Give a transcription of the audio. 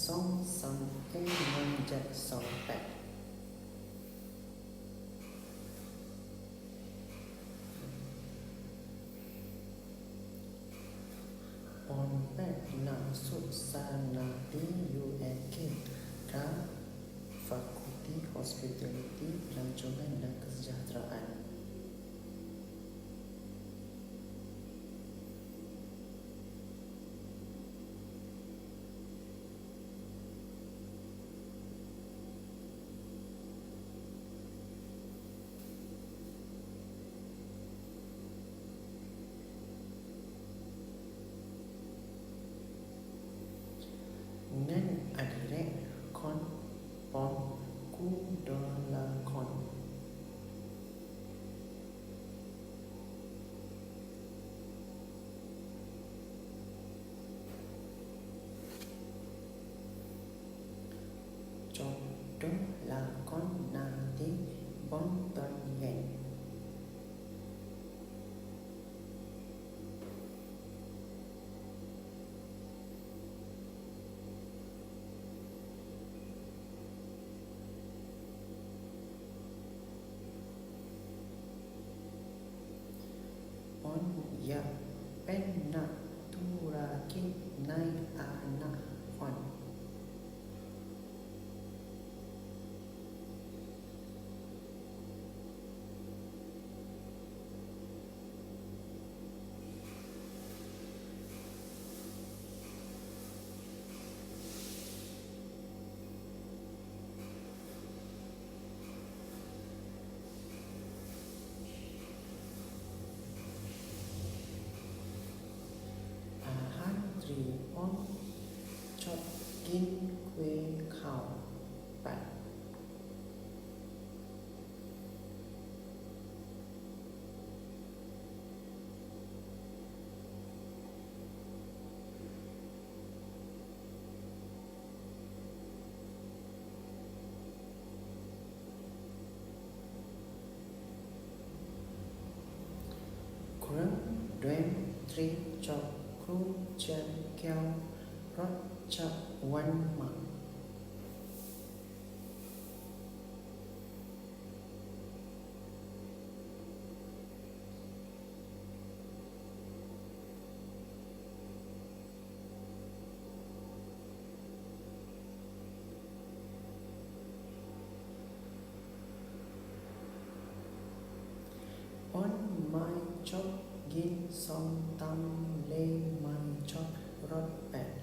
2312828ปอนแปดนาสุสานาดี UNK dan Fakulti Hospitality Pelancongan dan Kesejahteraan. Ngan adirek kon pon ku dolakon contoh lakon nanti bonton yen pon ya penna turakin nai anak kon Tripon chót kín quê khảo bạn Kurang Duen Tri Chok Kru Chen Keo Rot Chak Wan Mak On Mai Chok Gin Som Tam Le Mai Chok Rot Pet